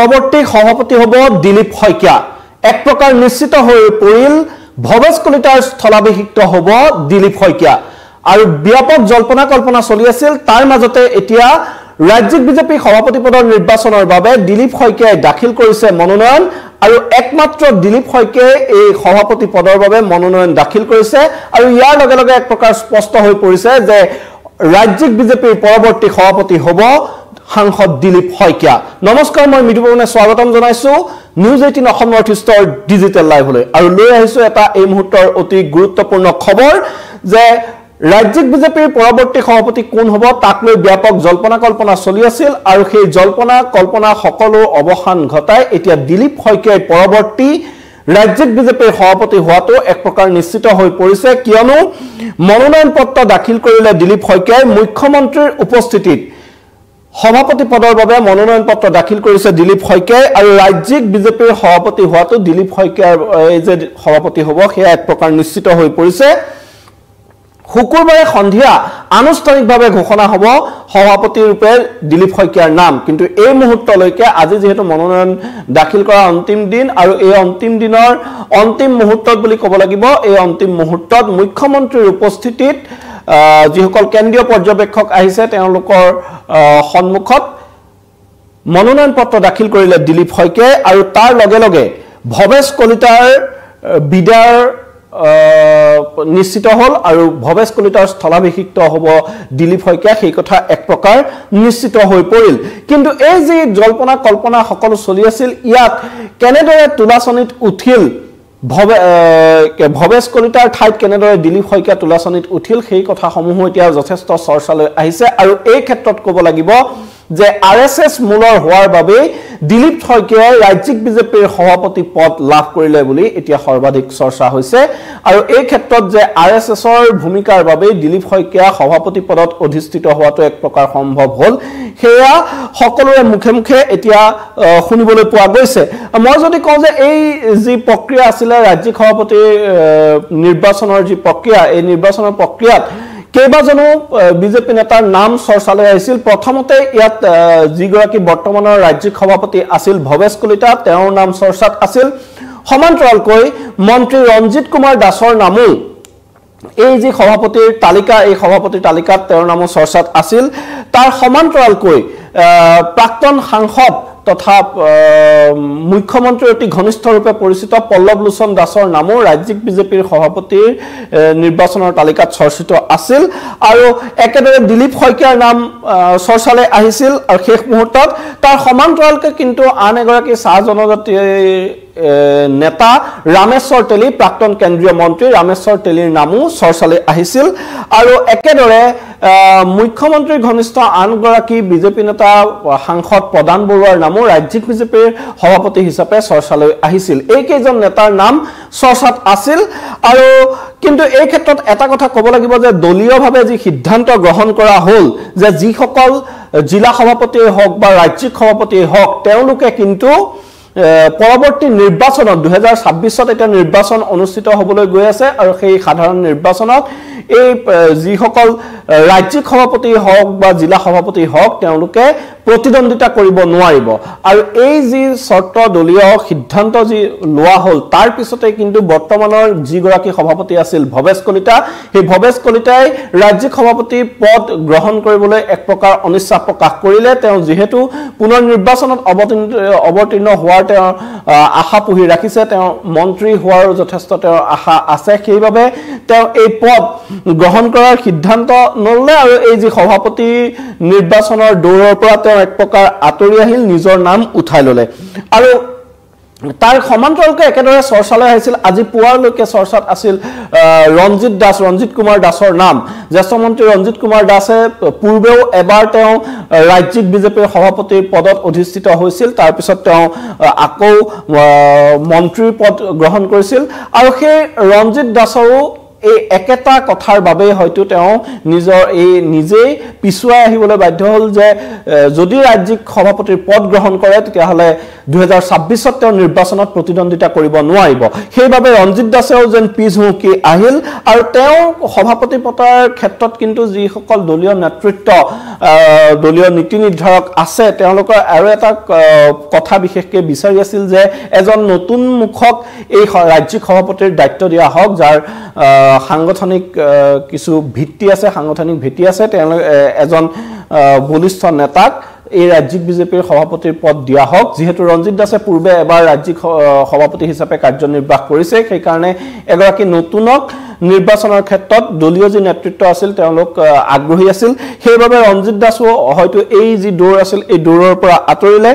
পৰৱৰ্তী সভাপতি হ'ব দিলীপ শইকীয়া এক প্ৰকাৰ নিশ্চিত হৈ পৰিল ভৱেশ কলিতাৰ স্থলাভিষিক্ত হ'ব দিলীপ শইকীয়া আৰু ব্যাপক জল্পনা কল্পনা চলি আছিল তাৰ মাজতে এতিয়া ৰাজ্যিক বিজেপি সভাপতি পদৰ নিৰ্বাচনৰ বাবে দিলীপ শইকীয়াই দাখিল কৰিছে মনোনয়ন আৰু একমাত্ৰ দিলীপ শইকীয়াই এই সভাপতি পদৰ বাবে মনোনয়ন দাখিল কৰিছে আৰু ইয়াৰ লগে লগে এক প্ৰকাৰ স্পষ্ট হৈ পৰিছে যে ৰাজ্যিক বিজেপিৰ পৰৱৰ্তী সভাপতি হ'ব সাংসদ দিলীপ শইকীয়া নমস্কাৰ মই মিঠুপৱনে স্বাগতম জনাইছো নিউজ 18 অসম নৰ্থ ইষ্টৰ ডিজিটেল লাইভলৈ আৰু লৈ আহিছো এটা এই মুহূৰ্তৰ অতি গুৰুত্বপূৰ্ণ খবৰ যে ৰাজ্যিক বিজেপিৰ পৰৱৰ্তী সভাপতি কোন হ'ব তাক লৈ ব্যাপক জল্পনা কল্পনা চলি আছিল আৰু সেই জল্পনা কল্পনা সকলো অৱসান ঘটাই এতিয়া দিলীপ শইকীয়াই পৰৱৰ্তী ৰাজ্যিক বিজেপিৰ সভাপতি হোৱাটো এক প্ৰকাৰ নিশ্চিত হৈ পৰিছে কিয়নো মনোনয়ন পত্ৰ দাখিল কৰিলে দিলীপ শইকীয়াই মুখ্যমন্ত্ৰীৰ উপস্থিতিত সভাপতি পদৰ বাবে মনোনয়ন পত্ৰ দাখিল কৰিছে দিলীপ শইকীয়াই আৰু ৰাজ্যিক বিজেপিৰ সভাপতি হোৱাটো দিলীপ শইকীয়াৰ যে সভাপতি হ'ব সেয়া এক প্ৰকাৰ নিশ্চিত হৈ পৰিছে শুকুৰবাৰে সন্ধিয়া আনুষ্ঠানিকভাৱে ঘোষণা হ'ব সভাপতি ৰূপে দিলীপ শইকীয়াৰ নাম কিন্তু এই মুহূৰ্তলৈকে আজি যেহেতু মনোনয়ন দাখিল কৰা অন্তিম দিন আৰু এই অন্তিম দিনৰ অন্তিম মুহূৰ্তত বুলি ক'ব লাগিব এই অন্তিম মুহূৰ্তত মুখ্যমন্ত্ৰীৰ উপস্থিতিত যিসকল কেন্দ্ৰীয় পৰ্যবেক্ষক আহিছে তেওঁলোকৰ সন্মুখত মনোনয়ন পত্ৰ দাখিল কৰিলে দিলীপ শইকীয়াই আৰু তাৰ লগে লগে ভৱেশ কলিতাৰ বিদাৰ নিশ্চিত হল আৰু ভৱেশ কলিতাৰ স্থলাভিষিক্ত হ'ব দিলীপ শইকীয়া সেই কথা এক প্ৰকাৰ নিশ্চিত হৈ পৰিল কিন্তু এই যে জল্পনা কল্পনা সকলো চলি আছিল ইয়াত কেনেদৰে তুলাচনীত উঠিল ভৱেশ কলিতাৰ ঠাইত কেনেদৰে দিলীপ শইকীয়া তুলাচনীত উঠিল সেই কথাসমূহ এতিয়া যথেষ্ট চৰ্চালৈ আহিছে আৰু এই ক্ষেত্ৰত ক'ব লাগিব যে আৰএছএছ মূলৰ হোৱাৰ বাবে দিলীপ শইকীয়াই ৰাজ্যিক বিজেপিৰ সভাপতি পদ লাভ কৰিলে বুলি এতিয়া সৰ্বাধিক চৰ্চা হৈছে আৰু এই ক্ষেত্ৰত যে আৰএছএছৰ ভূমিকাৰ বাবে দিলীপ শইকীয়া সভাপতি পদত অধিষ্ঠিত হোৱাটো এক প্ৰকাৰ সম্ভৱ হ'ল সেয়া সকলোৰে মুখে মুখে এতিয়া শুনিবলৈ পোৱা গৈছে মই যদি কওঁ যে এই যি প্ৰক্ৰিয়া আছিল ৰাজ্যিক সভাপতি নিৰ্বাচনৰ যি প্ৰক্ৰিয়া এই নিৰ্বাচনৰ প্ৰক্ৰিয়াত কেইবাজনো বিজেপি নেতাৰ নাম চৰ্চালৈ আহিছিল প্ৰথমতে ইয়াত যিগৰাকী বৰ্তমানৰ ৰাজ্যিক সভাপতি আছিল ভৱেশ কলিতা তেওঁৰ নাম চৰ্চাত আছিল সমান্তৰালকৈ মন্ত্ৰী ৰঞ্জিত কুমাৰ দাসৰ নামো এই যি সভাপতিৰ তালিকা এই সভাপতিৰ তালিকাত তেওঁৰ নামো চৰ্চাত আছিল তাৰ সমান্তৰালকৈ প্ৰাক্তন সাংসদ তথা মুখ্যমন্ত্ৰীৰ অতি ঘনিষ্ঠ ৰূপে পৰিচিত পল্লৱ লোচন দাসৰ নামো ৰাজ্যিক বিজেপিৰ সভাপতিৰ নিৰ্বাচনৰ তালিকাত চৰ্চিত আছিল আৰু একেদৰে দিলীপ শইকীয়াৰ নাম চৰ্চালৈ আহিছিল আৰু শেষ মুহূৰ্তত তাৰ সমান্তৰালকৈ কিন্তু আন এগৰাকী চাহ জনজাতি নেতা ৰামেশ্বৰ তেলী প্ৰাক্তন কেন্দ্ৰীয় মন্ত্ৰী ৰামেশ্বৰ তেলীৰ নামো চৰ্চালৈ আহিছিল আৰু একেদৰে মুখ্যমন্ত্ৰীৰ ঘনিষ্ঠ আনগৰাকী বিজেপি নেতা সাংসদ প্ৰদান বৰুৱাৰ নামো ৰাজ্যিক বিজেপিৰ সভাপতি হিচাপে চৰ্চালৈ আহিছিল এই কেইজন নেতাৰ নাম চৰ্চাত আছিল আৰু কিন্তু এই ক্ষেত্ৰত এটা কথা ক'ব লাগিব যে দলীয়ভাৱে যি সিদ্ধান্ত গ্ৰহণ কৰা হ'ল যে যিসকল জিলা সভাপতিয়ে হওক বা ৰাজ্যিক সভাপতিয়ে হওক তেওঁলোকে কিন্তু পৰৱৰ্তী নিৰ্বাচনত 2026ত এটা নিৰ্বাচন অনুষ্ঠিত হ'বলৈ গৈ আছে আৰু সেই সাধাৰণ নিৰ্বাচনত এই যিসকল ৰাজ্যিক সভাপতি হওক বা জিলা সভাপতি হওক তেওঁলোকে প্ৰতিদ্বন্দ্বিতা কৰিব নোৱাৰিব আৰু এই যি চৰ্ত দলীয় সিদ্ধান্ত যি লোৱা হ'ল তাৰ পিছতে কিন্তু বৰ্তমানৰ যিগৰাকী সভাপতি আছিল ভৱেশ কলিতা সেই ভৱেশ কলিতাই ৰাজ্যিক সভাপতি পদ গ্ৰহণ কৰিবলৈ এক প্ৰকাৰ অনিচ্ছা প্ৰকাশ কৰিলে তেওঁ যিহেতু পুনৰ নিৰ্বাচনত অৱতীৰ্ণ হোৱাৰ তেওঁ আশা পুহি ৰাখিছে তেওঁ মন্ত্ৰী হোৱাৰ যথেষ্ট তেওঁৰ আশা আছে সেইবাবে তেওঁ এই পদ গ্ৰহণ কৰাৰ সিদ্ধান্ত নললে আৰু এই যি সভাপতি নিৰ্বাচনৰ দৌৰৰ পৰা তেওঁ এক প্ৰকাৰ আঁতৰি আহিল নিজৰ নাম উঠাই ললে আৰু তাৰ সমান্তৰালকৈ একেদৰে চৰ্চালৈ আহিছিল আজি পুৱালৈকে চৰ্চাত আছিল ৰঞ্জিত কুমাৰ দাসৰ নাম জ্যেষ্ঠ মন্ত্ৰী ৰঞ্জিত কুমাৰ দাসে পূৰ্বেও এবাৰ তেওঁ ৰাজ্যিক বিজেপিৰ সভাপতিৰ পদত অধিষ্ঠিত হৈছিল তাৰ পিছত তেওঁ আকৌ মন্ত্ৰীৰ পদ গ্ৰহণ কৰিছিল আৰু সেই ৰঞ্জিত দাসৰো এই একেটা কথাৰ বাবে হয়তো তেওঁ নিজৰ এই নিজেই পিছুৱাই আহিবলৈ বাধ্য হ'ল যে যদি ৰাজ্যিক সভাপতিৰ পদ গ্ৰহণ কৰে তেতিয়াহ'লে 2026ত তেওঁ নিৰ্বাচনত প্ৰতিদ্বন্দ্বিতা কৰিব নোৱাৰিব সেইবাবে ৰঞ্জিত দাসেও যেন পিছ হুকি আহিল আৰু তেওঁ সভাপতি পতাৰ ক্ষেত্ৰত কিন্তু যিসকল দলীয় নেতৃত্ব দলীয় নীতি নিৰ্ধাৰক আছে তেওঁলোকৰ আৰু এটা কথা বিশেষকৈ বিচাৰি আছিল যে এজন নতুন মুখক এই ৰাজ্যিক সভাপতিৰ দায়িত্ব দিয়া হওক যাৰ সাংগঠনিক কিছু ভিত্তি আছে সাংগঠনিক ভিত্তি আছে তেওঁলোক এজন বলিষ্ঠ নেতাক এই ৰাজ্যিক বিজেপিৰ সভাপতিৰ পদ দিয়া হওক যেহেতু ৰঞ্জিত দাসে পূৰ্বে এবাৰ ৰাজ্যিক সভাপতি হিচাপে কাৰ্যনিৰ্বাহ কৰিছে সেই কাৰণে এগৰাকী নতুনক নিৰ্বাচনৰ ক্ষেত্ৰত দলীয় যি নেতৃত্ব আছিল তেওঁলোক আগ্ৰহী আছিল সেইবাবে ৰঞ্জিত দাসও হয়তো এই যি দৌৰ আছিল এই দৌৰৰ পৰা আঁতৰিলে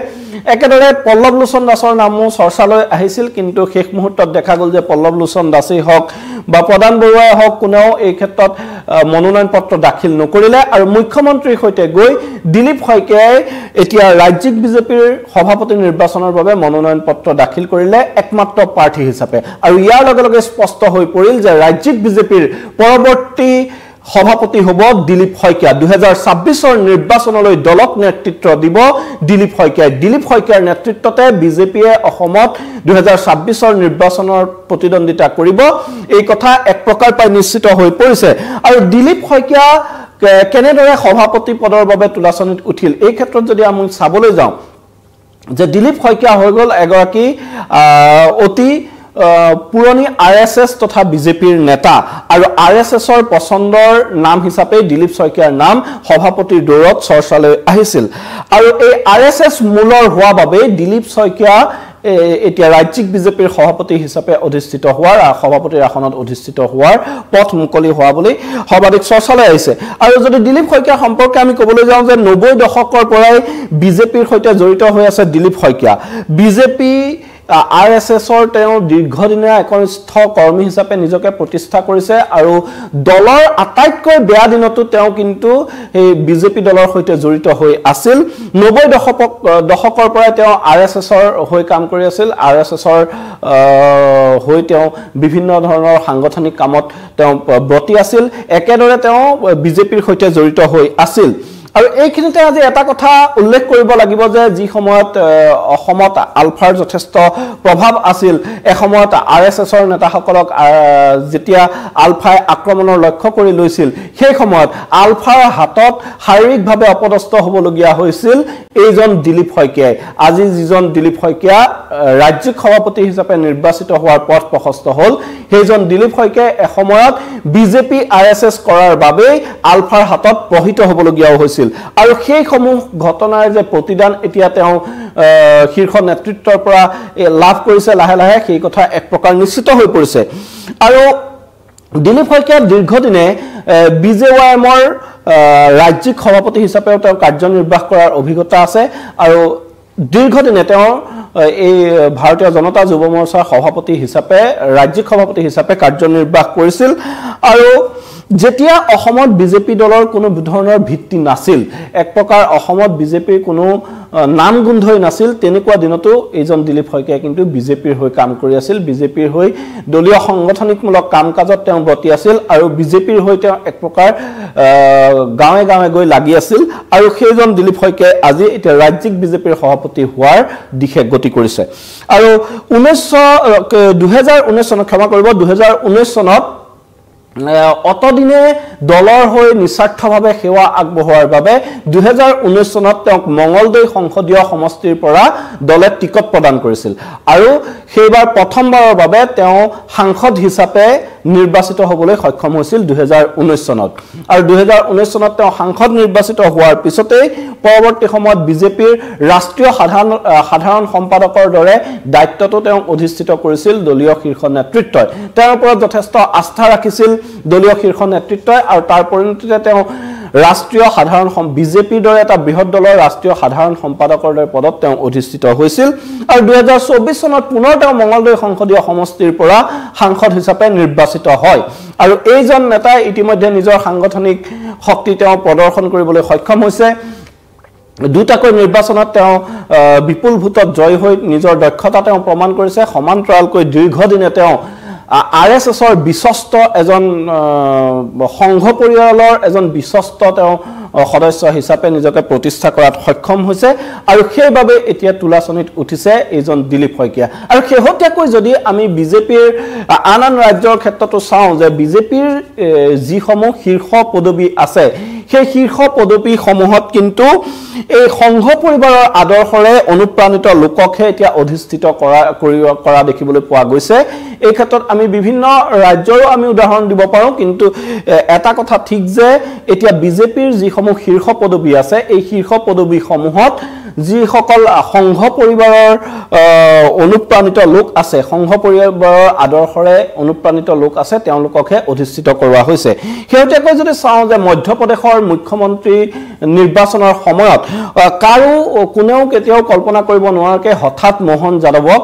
একেদৰে পল্লৱ লোচন দাসৰ নামো চৰ্চালৈ আহিছিল কিন্তু শেষ মুহূৰ্তত দেখা গ'ল যে পল্লৱ লোচন দাসেই হওক বা প্ৰদান বৰুৱাই হওক কোনেও এই ক্ষেত্ৰত মনোনয়ন পত্ৰ দাখিল নকৰিলে আৰু মুখ্যমন্ত্ৰীৰ সৈতে গৈ দিলীপ শইকীয়াই এতিয়া ৰাজ্যিক বিজেপিৰ সভাপতি নিৰ্বাচনৰ বাবে মনোনয়ন পত্ৰ দাখিল কৰিলে একমাত্ৰ প্ৰাৰ্থী হিচাপে আৰু ইয়াৰ লগে লগে স্পষ্ট হৈ পৰিল যে ৰাজ্যিক বিজেপিৰ পৰৱৰ্তী সভাপতি হ'ব দিলীপ শইকীয়া 2026ৰ নিৰ্বাচনলৈ দলক নেতৃত্ব দিব দিলীপ শইকীয়াৰ নেতৃত্বতে বিজেপিয়ে অসমত 2026ৰ নিৰ্বাচনৰ প্ৰতিদ্বন্দ্বিতা কৰিব এই কথা এক প্ৰকাৰ প্ৰায় নিশ্চিত হৈ পৰিছে আৰু দিলীপ শইকীয়া কেনেদৰে সভাপতি পদৰ বাবে তুলাচনীত উঠিল এই ক্ষেত্ৰত যদি আমি চাবলৈ যাওঁ যে দিলীপ শইকীয়া হৈ গ'ল এগৰাকী অতি পুৰণি আৰএছএছ তথা বিজেপিৰ নেতা আৰু আৰএছএছৰ পছন্দৰ নাম হিচাপে দিলীপ শইকীয়াৰ নাম সভাপতিৰ দৌৰত চৰ্চালৈ আহিছিল আৰু এই আৰএছএছ মূলৰ হোৱা বাবে দিলীপ শইকীয়া এতিয়া ৰাজ্যিক বিজেপিৰ সভাপতি হিচাপে অধিষ্ঠিত হোৱাৰ সভাপতিৰ আসনত অধিষ্ঠিত হোৱাৰ পথ মুকলি হোৱা বুলি সৰ্বাধিক চৰ্চালৈ আহিছে আৰু যদি দিলীপ শইকীয়া সম্পৰ্কে আমি ক'বলৈ যাওঁ যে 90 দশকৰ পৰাই বিজেপিৰ সৈতে জড়িত হৈ আছে দিলীপ শইকীয়া বিজেপি আৰএছএছৰ তেওঁ দীৰ্ঘদিনীয়া একনিষ্ঠ কৰ্মী হিচাপে নিজকে প্ৰতিষ্ঠা কৰিছে আৰু দলৰ আটাইতকৈ বেয়া দিনতো তেওঁ কিন্তু এই বিজেপি দলৰ সৈতে জড়িত হৈ আছিল 90 দশকৰ পৰাই তেওঁ আৰএছএছৰ হৈ কাম কৰি আছিল আৰএছএছৰ হৈ তেওঁ বিভিন্ন ধৰণৰ সাংগঠনিক কামত তেওঁ ব্ৰতী আছিল একেদৰে তেওঁ বিজেপিৰ সৈতে জড়িত হৈ আছিল আৰু এইখিনিতে আজি এটা কথা উল্লেখ কৰিব লাগিব যে যি সময়ত অসমত আলফাৰ যথেষ্ট প্ৰভাৱ আছিল এসময়ত আৰএছএছৰ নেতাসকলক যেতিয়া আলফাই আক্ৰমণৰ লক্ষ্য কৰি লৈছিল সেই সময়ত আলফাৰ হাতত শাৰীৰিকভাৱে অপদস্থ হ'বলগীয়া হৈছিল এইজন দিলীপ শইকীয়াই আজি যিজন দিলীপ শইকীয়া ৰাজ্যিক সভাপতি হিচাপে নিৰ্বাচিত হোৱাৰ পথ প্ৰশস্ত হ'ল সেইজন দিলীপ শইকীয়াই এসময়ত বিজেপি আৰএছএছ কৰাৰ বাবে আলফাৰ হাতত প্ৰহিত হ'বলগীয়া হৈছিল আৰু সেই সমূহ ঘটনাৰ যে প্ৰতিদান এতিয়া তেওঁ শীৰ্ষ নেতৃত্বৰ পৰা লাভ কৰিছে লাহে লাহে সেই কথা এক প্ৰকাৰ নিশ্চিত হৈ পৰিছে আৰু দিলীপ শইকীয়া দীৰ্ঘদিনে বিজেৱাইএমৰ ৰাজ্যিক সভাপতি হিচাপেও তেওঁ কাৰ্যনিৰ্বাহ কৰাৰ অভিজ্ঞতা আছে আৰু দীৰ্ঘদিনে তেওঁ এই ভাৰতীয় জনতা যুৱ মৰ্চাৰ সভাপতি হিচাপে ৰাজ্যিক সভাপতি হিচাপে কাৰ্যনিৰ্বাহ কৰিছিল আৰু যেতিয়া অসমত বিজেপি দলৰ কোনো ধৰণৰ ভিত্তি নাছিল এক প্ৰকাৰ অসমত বিজেপিৰ কোনো নাম গোন্ধই নাছিল তেনেকুৱা দিনতো এইজন দিলীপ শইকীয়া কিন্তু বিজেপিৰ হৈ কাম কৰি আছিল বিজেপিৰ হৈ দলীয় সংগঠনিকমূলক কাম-কাজত তেওঁ ব্ৰতী আছিল আৰু বিজেপিৰ হৈ তেওঁ এক প্ৰকাৰ গাঁৱে গাঁৱে গৈ লাগি আছিল আৰু সেইজন দিলীপ শইকীয়াই আজি এতিয়া ৰাজ্যিক বিজেপিৰ সভাপতি হোৱাৰ দিশে গতি কৰিছে আৰু 2019 চনত ক্ষমা কৰিব 2019 চনত অতদিনে দলৰ হৈ নিস্বাৰ্থভাৱে সেৱা আগবঢ়োৱাৰ বাবে 2019 চনত তেওঁক মঙ্গলদৈ সংসদীয় সমষ্টিৰ পৰা দলে টিকট প্ৰদান কৰিছিল আৰু সেইবাৰ প্ৰথমবাৰৰ বাবে তেওঁ সাংসদ হিচাপে নিৰ্বাচিত হ'বলৈ সক্ষম হৈছিল 2019 চনত আৰু 2019 চনত তেওঁ সাংসদ নিৰ্বাচিত হোৱাৰ পিছতেই পৰৱৰ্তী সময়ত বিজেপিৰ ৰাষ্ট্ৰীয় সাধাৰণ সম্পাদকৰ দৰে দায়িত্বটো তেওঁ অধিষ্ঠিত কৰিছিল দলীয় শীৰ্ষ নেতৃত্বই তেওঁৰ ওপৰত যথেষ্ট আস্থা ৰাখিছিল দলীয় শীৰ্ষ নেতৃত্বই আৰু তাৰ পৰিণতিতে তেওঁ ৰাষ্ট্ৰীয় সাধাৰণ বিজেপিৰ দৰে এটা বৃহৎ দলৰ ৰাষ্ট্ৰীয় সাধাৰণ সম্পাদকৰ দৰে পদত তেওঁ অধিষ্ঠিত হৈছিল আৰু 2024 চনত পুনৰ তেওঁ মঙ্গলদৈ সংসদীয় সমষ্টিৰ পৰা সাংসদ হিচাপে নিৰ্বাচিত হয় আৰু এইজন নেতাই ইতিমধ্যে নিজৰ সাংগঠনিক শক্তি তেওঁ প্ৰদৰ্শন কৰিবলৈ সক্ষম হৈছে দুটাকৈ নিৰ্বাচনত তেওঁ বিপুল ভোটত জয় হৈ নিজৰ দক্ষতা তেওঁ প্ৰমাণ কৰিছে সমান্তৰালকৈ দীৰ্ঘদিনে তেওঁ RSSৰ বিশ্বস্ত এজন সংঘ পৰিয়ালৰ এজন বিশ্বস্ত তেওঁ সদস্য হিচাপে নিজকে প্ৰতিষ্ঠা কৰাত সক্ষম হৈছে আৰু সেইবাবে এতিয়া তুলাচনীত উঠিছে এইজন দিলীপ শইকীয়া আৰু শেহতীয়াকৈ যদি আমি বিজেপিৰ আন ৰাজ্যৰ ক্ষেত্ৰতো চাওঁ যে বিজেপিৰ যিসমূহ শীৰ্ষ পদবী আছে সেই শীৰ্ষ পদবীসমূহত কিন্তু এই সংঘ পৰিবাৰৰ আদৰ্শৰে অনুপ্ৰাণিত লোককহে এতিয়া অধিষ্ঠিত কৰা দেখিবলৈ পোৱা গৈছে এই ক্ষেত্ৰত আমি বিভিন্ন ৰাজ্যৰো আমি উদাহৰণ দিব পাৰোঁ কিন্তু এটা কথা ঠিক যে এতিয়া বিজেপিৰ যিসমূহ শীৰ্ষ পদবী আছে এই শীৰ্ষ পদবীসমূহত যিসকল সংঘ পৰিবাৰৰ অনুপ্ৰাণিত লোক আছে সংঘ পৰিবাৰৰ আদৰ্শৰে অনুপ্ৰাণিত লোক আছে তেওঁলোককহে অধিষ্ঠিত কৰোৱা হৈছে শেহতীয়াকৈ যদি চাওঁ যে মধ্যপ্ৰদেশৰ মুখ্যমন্ত্ৰী নিৰ্বাচনৰ সময়ত কাৰো কোনেও কেতিয়াও কল্পনা কৰিব নোৱাৰাকৈ হঠাৎ মোহন যাদৱক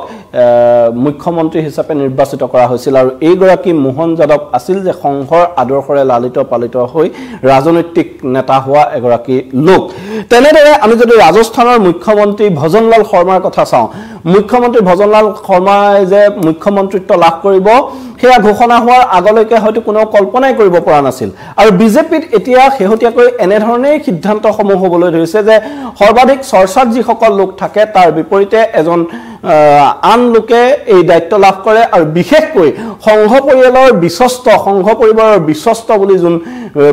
মুখ্যমন্ত্ৰী হিচাপে নিৰ্বাচিত কৰা হৈছিল আৰু এইগৰাকী মোহন যাদৱ আছিল যে সংঘৰ আদৰ্শৰে লালিত পালিত হৈ ৰাজনৈতিক নেতা হোৱা এগৰাকী লোক তেনেদৰে আমি যদি ৰাজস্থানৰ মুখ্যমন্ত্ৰী ভজনলাল শৰ্মাৰ কথা চাওঁ মুখ্যমন্ত্ৰী ভজনলাল শৰ্মাই যে মুখ্যমন্ত্ৰীত্ব লাভ কৰিব সেয়া ঘোষণা হোৱাৰ আগলৈকে হয়তো কোনেও কল্পনাই কৰিব পৰা নাছিল আৰু বিজেপিত এতিয়া শেহতীয়াকৈ এনেধৰণেই সিদ্ধান্তসমূহ হ'বলৈ ধৰিছে যে সৰ্বাধিক চৰ্চাত যিসকল লোক থাকে তাৰ বিপৰীতে এজন আন লোকে এই দায়িত্ব লাভ কৰে আৰু বিশেষকৈ সংঘ পৰিয়ালৰ বিশ্বস্ত সংঘ পৰিবাৰৰ বিশ্বস্ত বুলি যোন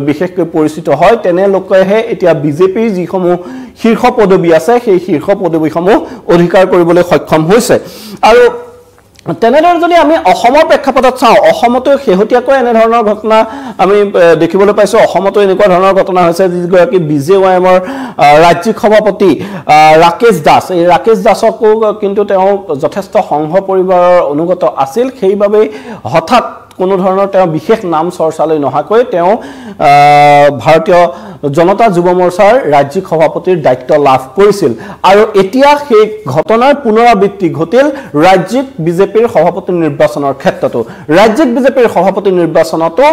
বিশেষকৈ পৰিচিত হয় তেনে লোকেহে এতিয়া বিজেপিৰ যিসমূহ শীৰ্ষ পদবী আছে সেই শীৰ্ষ পদবীসমূহ অধিকাৰ কৰিবলৈ সক্ষম হৈছে আৰু তেনেদৰে যদি আমি অসমৰ প্ৰেক্ষাপটত চাওঁ অসমতো শেহতীয়াকৈ এনেধৰণৰ ঘটনা আমি দেখিবলৈ পাইছোঁ অসমতো এনেকুৱা ধৰণৰ ঘটনা হৈছে যিগৰাকী BJYMৰ ৰাজ্যিক সভাপতি ৰাকেশ দাস এই ৰাকেশ দাসকো কিন্তু তেওঁ যথেষ্ট সংঘ পৰিবাৰৰ অনুগত আছিল সেইবাবে হঠাৎ কোনো ধৰণৰ তেওঁ বিশেষ নাম চৰ্চালৈ নহাকৈ তেওঁ ভাৰতীয় জনতা যুৱ মৰ্চাৰ ৰাজ্যিক সভাপতিৰ দায়িত্ব লাভ কৰিছিল আৰু এতিয়া সেই ঘটনাৰ পুনৰাবৃত্তি ঘটিল ৰাজ্যিক বিজেপিৰ সভাপতি নিৰ্বাচনৰ ক্ষেত্ৰতো ৰাজ্যিক বিজেপিৰ সভাপতি নিৰ্বাচনতো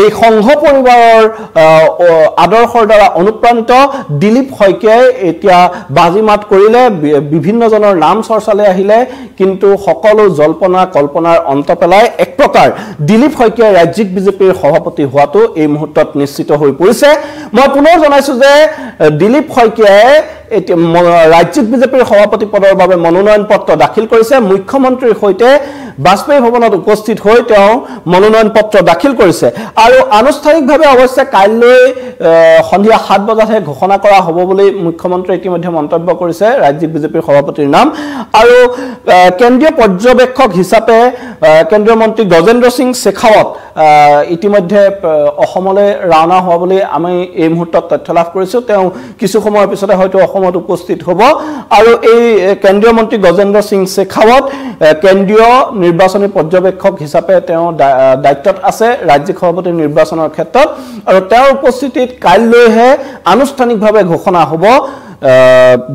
এই সংঘ পৰিবাৰৰ আদৰ্শৰ দ্বাৰা অনুপ্ৰাণিত দিলীপ শইকীয়াই এতিয়া বাজিমাত কৰিলে বিভিন্নজনৰ নাম চৰ্চালৈ আহিলে কিন্তু সকলো জল্পনা কল্পনাৰ অন্ত পেলাই এক প্ৰকাৰ দিলীপ শইকীয়াই ৰাজ্যিক বিজেপিৰ সভাপতি হোৱাটো এই মুহূৰ্তত নিশ্চিত হৈ পৰিছে মই পুনৰ জনাইছোঁ যে দিলীপ শইকীয়াই ৰাজ্যিক বিজেপিৰ সভাপতি পদৰ বাবে মনোনয়ন পত্ৰ দাখিল কৰিছে মুখ্যমন্ত্ৰীৰ সৈতে বাজপেয়ী ভৱনত উপস্থিত হৈ তেওঁ মনোনয়ন পত্ৰ দাখিল কৰিছে আৰু আনুষ্ঠানিকভাৱে অৱশ্যে কাইলৈ সন্ধিয়া 7 বজাতহে ঘোষণা কৰা হ'ব বুলি মুখ্যমন্ত্ৰীয়ে ইতিমধ্যে মন্তব্য কৰিছে ৰাজ্যিক বিজেপিৰ সভাপতিৰ নাম আৰু কেন্দ্ৰীয় পৰ্যবেক্ষক হিচাপে কেন্দ্ৰীয় মন্ত্ৰী গজেন্দ্ৰ সিং শেখাৱত ইতিমধ্যে অসমলৈ ৰাওনা হোৱা বুলি আমি এই মুহূৰ্তত তথ্য লাভ কৰিছোঁ তেওঁ কিছু সময়ৰ পিছতে হয়তো অসমত উপস্থিত হ'ব আৰু এই কেন্দ্ৰীয় মন্ত্ৰী গজেন্দ্ৰ সিং শেখাৱত কেন্দ্ৰীয় নিৰ্বাচনী পৰ্যবেক্ষক হিচাপে তেওঁ দায়িত্বত আছে ৰাজ্যিক সভাপতি নিৰ্বাচনৰ ক্ষেত্ৰত আৰু তেওঁৰ উপস্থিতিত কাইলৈহে আনুষ্ঠানিকভাৱে ঘোষণা হ'ব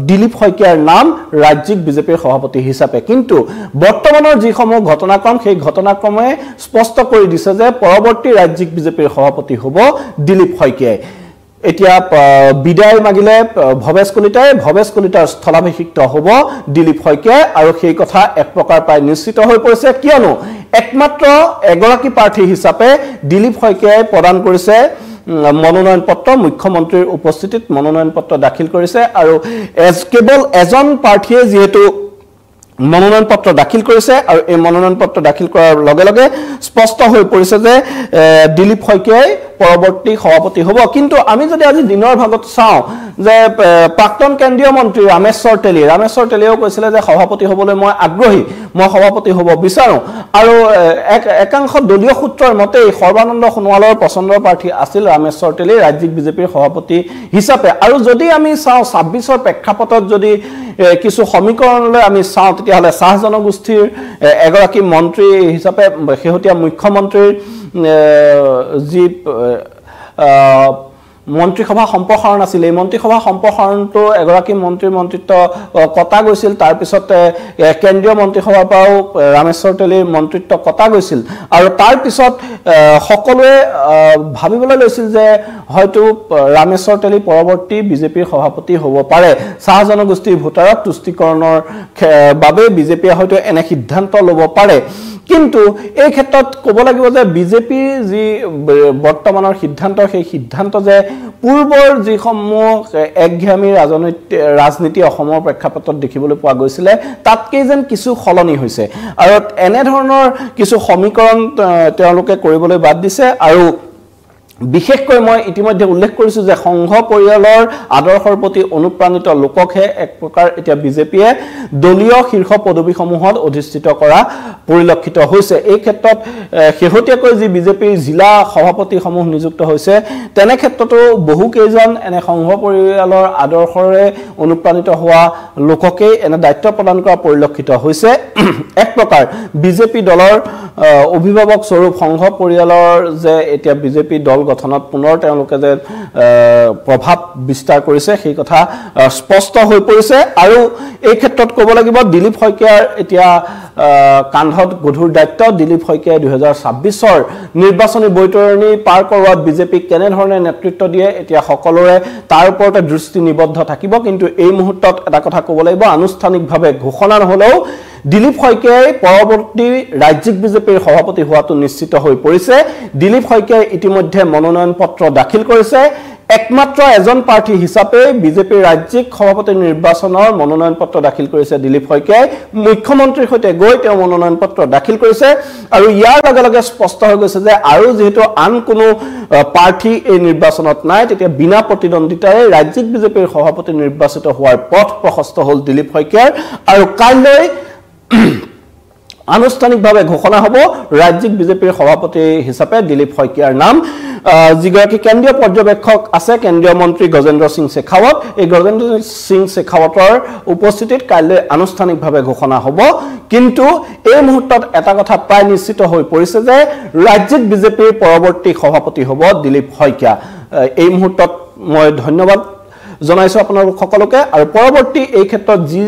দিলীপ শইকীয়াৰ নাম ৰাজ্যিক বিজেপিৰ সভাপতি হিচাপে কিন্তু বৰ্তমানৰ যিসমূহ ঘটনাক্ৰম সেই ঘটনাক্ৰমে স্পষ্ট কৰি দিছে যে পৰৱৰ্তী ৰাজ্যিক বিজেপিৰ সভাপতি হ'ব দিলীপ শইকীয়াই এতিয়া বিদায় মাগিলে ভৱেশ কলিতাৰ স্থলাভিষিক্ত হ'ব দিলীপ শইকীয়াই আৰু সেই কথা এক প্ৰকাৰ প্ৰায় নিশ্চিত হৈ পৰিছে কিয়নো একমাত্ৰ এগৰাকী প্ৰাৰ্থী হিচাপে দিলীপ শইকীয়াই প্ৰদান কৰিছে মনোনয়ন পত্ৰ মুখ্যমন্ত্ৰীৰ উপস্থিতিত মনোনয়ন পত্ৰ দাখিল কৰিছে আৰু কেৱল এজন প্ৰাৰ্থীয়ে যেহেতু মনোনয়ন পত্ৰ দাখিল কৰিছে আৰু এই মনোনয়ন পত্ৰ দাখিল কৰাৰ লগে লগে স্পষ্ট হৈ পৰিছে যে দিলীপ শইকীয়াই পৰৱৰ্তী সভাপতি হ'ব কিন্তু আমি যদি আজি দিনৰ ভাগত চাওঁ যে প্ৰাক্তন কেন্দ্ৰীয় মন্ত্ৰী ৰামেশ্বৰ তেলীয়েও কৈছিলে যে সভাপতি হ'বলৈ মই আগ্ৰহী মই সভাপতি হ'ব বিচাৰোঁ আৰু একাংশ দলীয় সূত্ৰৰ মতে সৰ্বানন্দ সোণোৱালৰ পছন্দৰ প্ৰাৰ্থী আছিল ৰামেশ্বৰ তেলী ৰাজ্যিক বিজেপিৰ সভাপতি হিচাপে আৰু যদি আমি চাওঁ 26ৰ প্ৰেক্ষাপটত যদি কিছু সমীকৰণলৈ আমি চাওঁ তেতিয়াহ'লে চাহ জনগোষ্ঠীৰ এগৰাকী মন্ত্ৰী হিচাপে শেহতীয়া মুখ্যমন্ত্ৰীৰ যি মন্ত্ৰীসভা সম্প্ৰসাৰণ আছিল এই মন্ত্ৰীসভা সম্প্ৰসাৰণটো এগৰাকী মন্ত্ৰীৰ মন্ত্ৰিত্ব কটা গৈছিল তাৰ পিছতে কেন্দ্ৰীয় মন্ত্ৰীসভাৰ পৰাও ৰামেশ্বৰ তেলীৰ মন্ত্ৰিত্ব কটা গৈছিল আৰু তাৰ পিছত সকলোৱে ভাবিবলৈ লৈছিল যে হয়তো ৰামেশ্বৰ তেলী পৰৱৰ্তী বিজেপিৰ সভাপতি হ'ব পাৰে চাহ জনগোষ্ঠীৰ ভোটাৰক তুষ্টিকৰণৰ বাবে বিজেপিয়ে হয়তো এনে সিদ্ধান্ত ল'ব পাৰে কিন্তু এই ক্ষেত্ৰত ক'ব লাগিব যে বিজেপিৰ যি বৰ্তমানৰ সিদ্ধান্ত সেই সিদ্ধান্ত যে পূৰ্বৰ যিসমূহ একঘেয়ামী ৰাজনীতি অসমৰ প্ৰেক্ষাপটত দেখিবলৈ পোৱা গৈছিলে তাতকৈ যেন কিছু সলনি হৈছে আৰু এনেধৰণৰ কিছু সমীকৰণ তেওঁলোকে কৰিবলৈ বাদ দিছে আৰু বিশেষকৈ মই ইতিমধ্যে উল্লেখ কৰিছো যে সংঘ পৰিয়ালৰ আদৰ্শৰ প্ৰতি অনুপ্ৰাণিত লোককহে এক প্ৰকাৰ এতিয়া বিজেপিয়ে দলীয় শীৰ্ষ পদবীসমূহত অধিষ্ঠিত কৰা পৰিলক্ষিত হৈছে এই ক্ষেত্ৰত শেহতীয়াকৈ যি বিজেপিৰ জিলা সভাপতিসমূহ নিযুক্ত হৈছে তেনে ক্ষেত্ৰতো বহু কেইজন এনে সংঘ পৰিয়ালৰ আদৰ্শৰে অনুপ্ৰাণিত হোৱা লোককে এনে দায়িত্ব প্ৰদান কৰা পৰিলক্ষিত হৈছে এক প্ৰকাৰ বিজেপি দলৰ অভিভাৱক স্বৰূপ সংঘ পৰিয়ালৰ যে এতিয়া বিজেপি দল গঠনত পুনৰ তেওঁলোকে যে প্ৰভাৱ বিস্তাৰ কৰিছে সেই কথা স্পষ্ট হৈ পৰিছে আৰু এই ক্ষেত্ৰত ক'ব লাগিব দিলীপ শইকীয়াৰ এতিয়া কান্ধত গধুৰ দায়িত্ব দিলীপ শইকীয়াই 2026ৰ নিৰ্বাচনী বৈতৰণি পাৰ কৰোৱাত বিজেপিক কেনেধৰণে নেতৃত্ব দিয়ে এতিয়া সকলোৰে তাৰ ওপৰতে দৃষ্টি নিবদ্ধ থাকিব কিন্তু এই মুহূৰ্তত এটা কথা ক'ব লাগিব আনুষ্ঠানিকভাৱে ঘোষণা নহলেও দিলীপ শইকীয়াই পৰৱৰ্তী ৰাজ্যিক বিজেপিৰ সভাপতি হোৱাটো নিশ্চিত হৈ পৰিছে দিলীপ শইকীয়াই ইতিমধ্যে মনোনয়ন পত্ৰ দাখিল কৰিছে একমাত্ৰ এজন প্ৰাৰ্থী হিচাপে বিজেপিৰ ৰাজ্যিক সভাপতি নিৰ্বাচনৰ মনোনয়ন পত্ৰ দাখিল কৰিছে দিলীপ শইকীয়াই মুখ্যমন্ত্ৰীৰ সৈতে গৈ তেওঁ মনোনয়ন পত্ৰ দাখিল কৰিছে আৰু ইয়াৰ লগে লগে স্পষ্ট হৈ গৈছে যে আৰু যেহেতু আন কোনো প্ৰাৰ্থী এই নিৰ্বাচনত নাই তেতিয়া বিনা প্ৰতিদ্বন্দ্বিতাৰে ৰাজ্যিক বিজেপিৰ সভাপতি নিৰ্বাচিত হোৱাৰ পথ প্ৰশস্ত হ'ল দিলীপ শইকীয়াৰ আৰু কাইলৈ আনুষ্ঠানিকভাৱে ঘোষণা হ'ব ৰাজ্যিক বিজেপিৰ সভাপতি হিচাপে দিলীপ শইকীয়াৰ নাম যিগৰাকী কেন্দ্ৰীয় পৰ্যবেক্ষক আছে কেন্দ্ৰীয় মন্ত্ৰী গজেন্দ্ৰ সিং শেখাৱত এই গজেন্দ্ৰ সিং শেখাৱতৰ উপস্থিতিত কাইলৈ আনুষ্ঠানিকভাৱে ঘোষণা হ'ব কিন্তু এই মুহূৰ্তত এটা কথা প্ৰায় নিশ্চিত হৈ পৰিছে যে ৰাজ্যিক বিজেপিৰ পৰৱৰ্তী সভাপতি হ'ব দিলীপ শইকীয়া এই মুহূৰ্তত মই ধন্যবাদ জনাইছো আপোনালোক সকলোকে আৰু পৰৱৰ্তী এই ক্ষেত্ৰত যি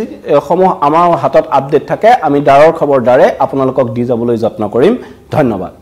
সমূহ আমাৰ হাতত আপডেট থাকে আমি ডাৰৰ খবৰ দ্বাৰে আপোনালোকক দি যাবলৈ যত্ন কৰিম ধন্যবাদ